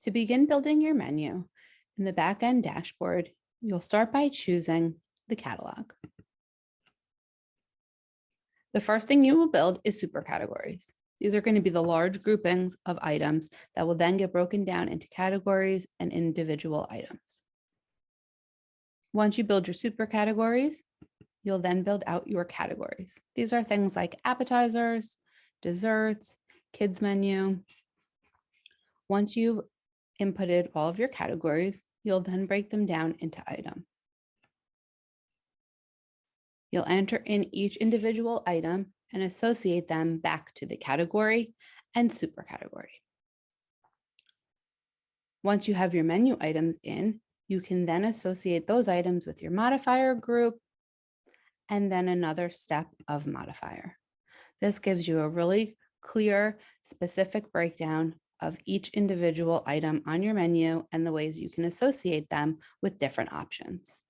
To begin building your menu, in the back-end dashboard, you'll start by choosing the catalog. The first thing you will build is super categories. These are going to be the large groupings of items that will then get broken down into categories and individual items. Once you build your super categories, you'll then build out your categories. These are things like appetizers, desserts, kids menu. Once you've inputted all of your categories, you'll then break them down into item. You'll enter in each individual item and associate them back to the category and super category. Once you have your menu items in, you can then associate those items with your modifier group and then another step of modifier. This gives you a really clear, specific breakdown of each individual item on your menu and the ways you can associate them with different options.